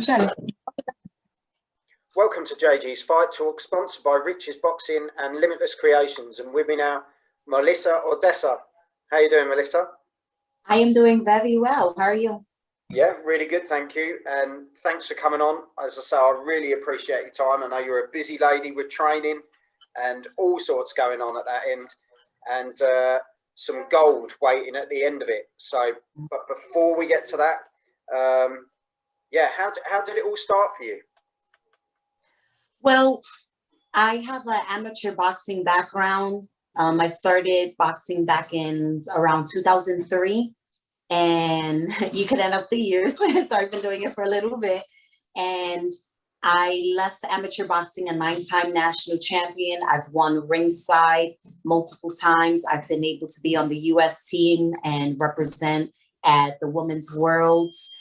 show. Welcome to JG's Fight Talk, sponsored by Rich's Boxing and Limitless Creations. And with me now, Melissa Oddessa. How you doing, Melissa? I am doing very well. How are you? Yeah, really good, thank you. And thanks for coming on. As I say, I really appreciate your time. I know you're a busy lady with training and all sorts going on at that end, and some gold waiting at the end of it. So, but before we get to that, how did it all start for you? Well, I have an amateur boxing background. I started boxing back in around 2003, and you could end up the years. So I've been doing it for a little bit. And I left amateur boxing a 9-time national champion. I've won ringside multiple times. I've been able to be on the US team and represent at the Women's Worlds.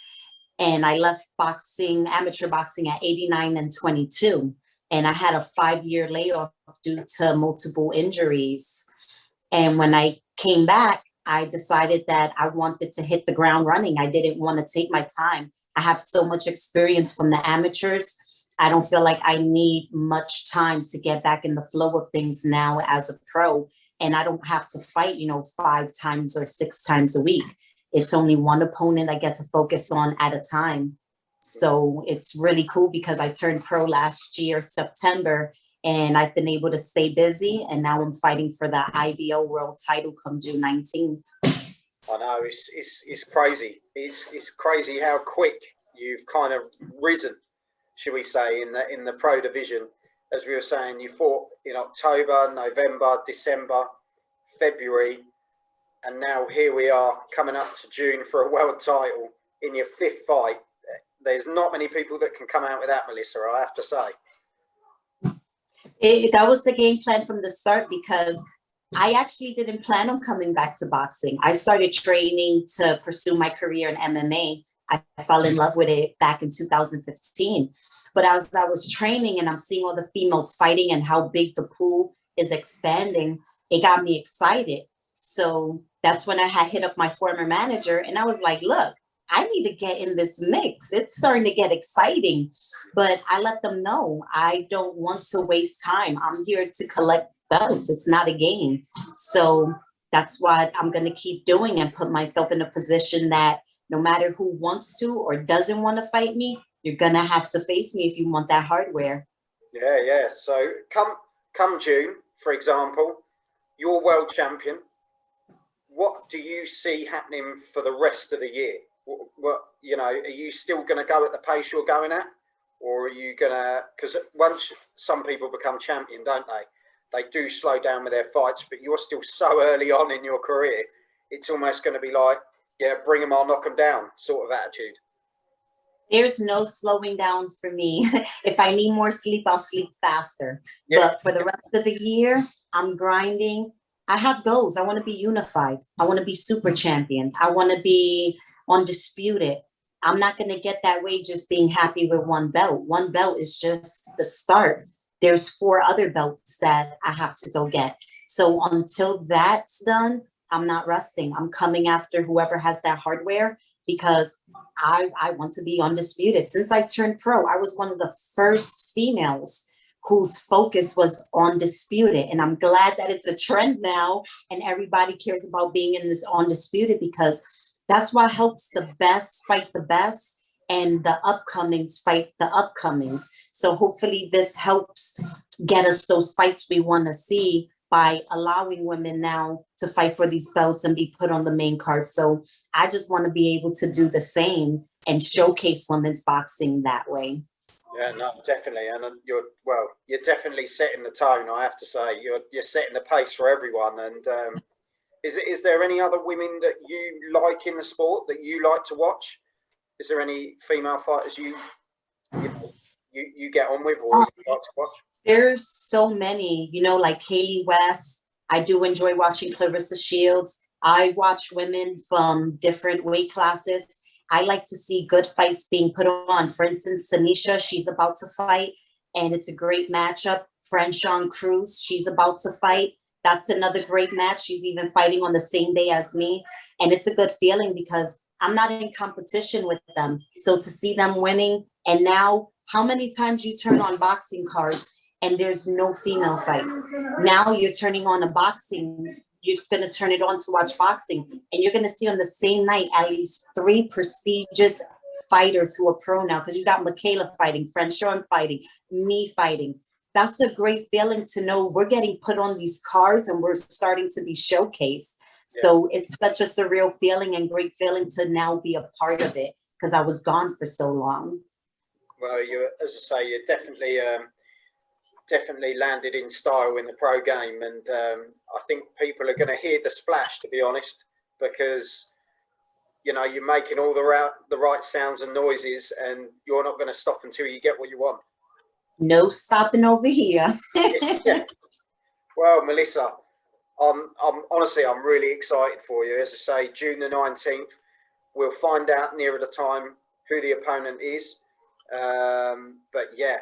And I left boxing, amateur boxing at 89 and 22. And I had a 5-year layoff due to multiple injuries. And when I came back, I decided that I wanted to hit the ground running. I didn't want to take my time. I have so much experience from the amateurs. I don't feel like I need much time to get back in the flow of things now as a pro. And I don't have to fight, 5 times or 6 times a week. It's only one opponent I get to focus on at a time. So it's really cool because I turned pro last year, September, and I've been able to stay busy. And now I'm fighting for the IBO world title come June 19th. I know, it's crazy. It's crazy how quick you've kind of risen, should we say, in the pro division. As we were saying, you fought in October, November, December, February, and now here we are coming up to June for a world title in your 5th fight. There's not many people that can come out with that, Melissa, I have to say. That was the game plan from the start, because I actually didn't plan on coming back to boxing. I started training to pursue my career in MMA. I fell in love with it back in 2015. But as I was training and I'm seeing all the females fighting and how big the pool is expanding, it got me excited. So that's when I had hit up my former manager and I was like, look, I need to get in this mix. It's starting to get exciting. But I let them know I don't want to waste time. I'm here to collect belts. It's not a game. So that's what I'm going to keep doing and put myself in a position that no matter who wants to or doesn't want to fight me, you're going to have to face me if you want that hardware. Yeah. So come June, for example, you're world champion. What do you see happening for the rest of the year? What are you still going to go at the pace you're going at, or are you going to? Because once some people become champion, don't they? They do slow down with their fights, but you're still so early on in your career. It's almost going to be like, yeah, bring them, I'll knock them down sort of attitude. There's no slowing down for me. If I need more sleep, I'll sleep faster. Yeah. But for the rest of the year, I'm grinding. I have goals. I want to be unified. I want to be super champion. I want to be undisputed. I'm not going to get that way just being happy with one belt. One belt is just the start. There's 4 other belts that I have to go get. So until that's done, I'm not resting. I'm coming after whoever has that hardware because I want to be undisputed. Since I turned pro, I was one of the first females whose focus was undisputed. And I'm glad that it's a trend now and everybody cares about being in this undisputed, because that's what helps the best fight the best and the upcomings fight the upcomings. So hopefully this helps get us those fights we want to see by allowing women now to fight for these belts and be put on the main card. So I just want to be able to do the same and showcase women's boxing that way. Yeah, no, definitely. And you're definitely setting the tone, I have to say. You're setting the pace for everyone. And is there any other women that you like in the sport that you like to watch? Is there any female fighters you get on with or you like to watch? There's so many, like Kaylee West. I do enjoy watching Clarissa Shields. I watch women from different weight classes. I like to see good fights being put on. For instance, Sanisha, she's about to fight, and it's a great matchup. Franchon Cruz, she's about to fight. That's another great match. She's even fighting on the same day as me. And it's a good feeling because I'm not in competition with them. So to see them winning, And now, how many times you turn on boxing cards and there's no female fights? Now you're turning on a boxing, you're going to turn it on to watch boxing, and you're going to see on the same night at least 3 prestigious fighters who are pro now, because you got Michaela fighting, Franchon fighting, me fighting. That's a great feeling to know we're getting put on these cards and we're starting to be showcased. Yeah. So it's such a surreal feeling and great feeling to now be a part of it, because I was gone for so long. Well, you, as I say, you definitely landed in style in the pro game, and I think people are going to hear the splash, to be honest, because you know you're making all the right sounds and noises, and you're not going to stop until you get what you want. No stopping over here. Yeah. Well, Melissa, I'm honestly, I'm really excited for you. As I say, June the 19th, we'll find out nearer the time who the opponent is. But yeah,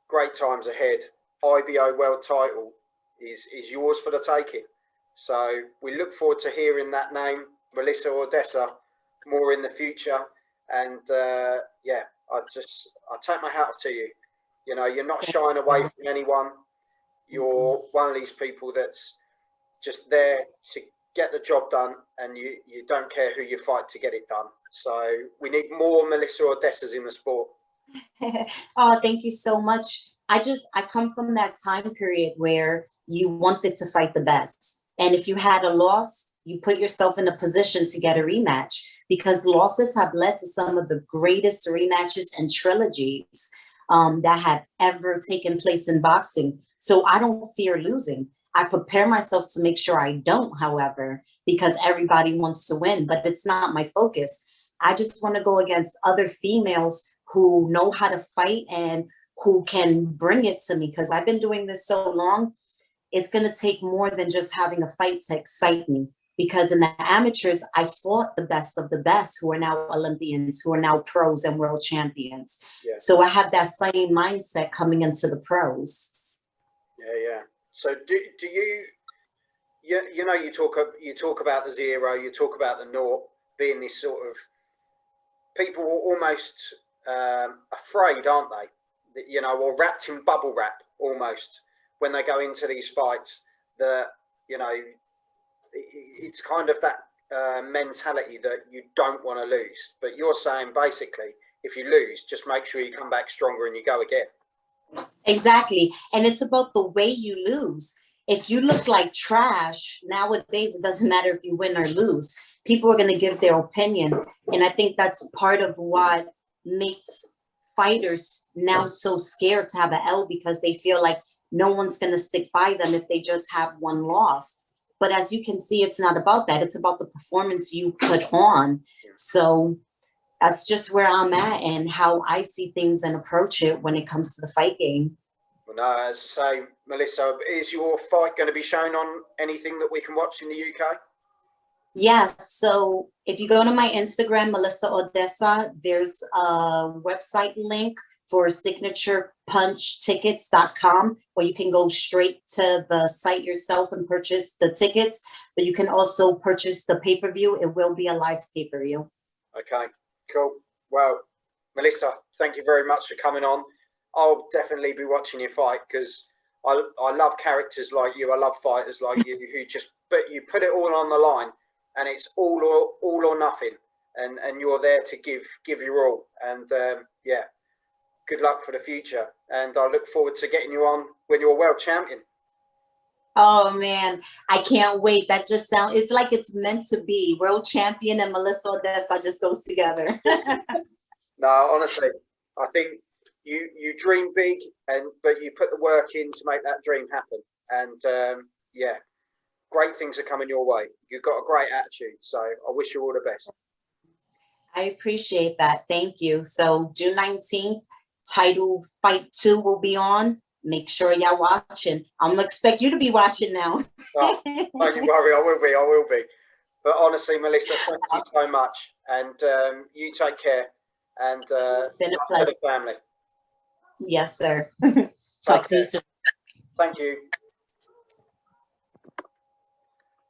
great times ahead. IBO world title is yours for the taking. So we look forward to hearing that name, Melissa Oddessa, more in the future. And yeah, I take my hat off to you. You know, you're not shying away from anyone. You're one of these people that's just there to get the job done, and you don't care who you fight to get it done. So we need more Melissa Oddessas in the sport. Oh, thank you so much. I come from that time period where you wanted to fight the best. And if you had a loss, you put yourself in a position to get a rematch, because losses have led to some of the greatest rematches and trilogies that have ever taken place in boxing. So I don't fear losing. I prepare myself to make sure I don't, however, because everybody wants to win, but it's not my focus. I just want to go against other females who know how to fight and who can bring it to me, because I've been doing this so long. It's going to take more than just having a fight to excite me, because in the amateurs, I fought the best of the best who are now Olympians, who are now pros and world champions. Yeah. So I have that same mindset coming into the pros. Yeah. So do you know, you talk about the 0, you talk about the 0 being this sort of, people are almost afraid, aren't they? You know, or wrapped in bubble wrap almost when they go into these fights. That, you know, it's kind of that mentality that you don't want to lose. But you're saying basically, if you lose, just make sure you come back stronger and you go again. Exactly. And it's about the way you lose. If you look like trash, nowadays, it doesn't matter if you win or lose. People are going to give their opinion. And I think that's part of what makes fighters now so scared to have an L, because they feel like no one's going to stick by them if they just have one loss. But as you can see, it's not about that. It's about the performance you put on. So that's just where I'm at and how I see things and approach it when it comes to the fight game. Well, no, as I say, Melissa, is your fight going to be shown on anything that we can watch in the UK? Yes. So if you go to my Instagram, Melissa Oddessa, there's a website link for signaturepunchtickets.com, where you can go straight to the site yourself and purchase the tickets. But you can also purchase the pay-per-view. It will be a live pay-per-view. Okay, cool. Well, Melissa, thank you very much for coming on. I'll definitely be watching your fight, because I love characters like you. I love fighters like you who but you put it all on the line, and it's all or nothing, and you're there to give your all. And yeah, good luck for the future, and I look forward to getting you on when you're world champion. Oh man, I can't wait. That just sounds, it's like it's meant to be. World champion and Melissa Oddessa just goes together. No, honestly, I think you dream big, but you put the work in to make that dream happen. And yeah, great things are coming your way. You've got a great attitude, so I wish you all the best. I appreciate that. Thank you. So June 19th, title fight 2 will be on. Make sure y'all watching. I'm gonna expect you to be watching now. Oh, don't you worry, I will be. But honestly, Melissa, thank you so much, and you take care, and been a pleasure. To the family. Yes, sir. Talk to you soon. Thank you.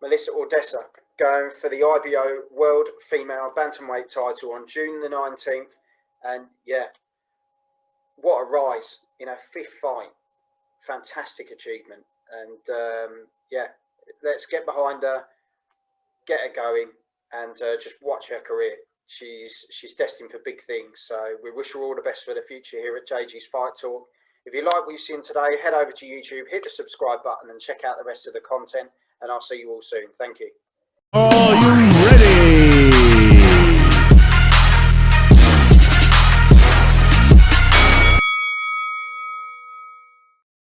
Melissa Oddessa going for the IBO World Female Bantamweight title on June the 19th. And yeah, what a rise in her 5th fight. Fantastic achievement. And yeah, let's get behind her, get her going, and just watch her career. She's destined for big things. So we wish her all the best for the future here at JG's Fight Talk. If you like what you've seen today, head over to YouTube, hit the subscribe button, and check out the rest of the content. And I'll see you all soon. Thank you. Are you ready?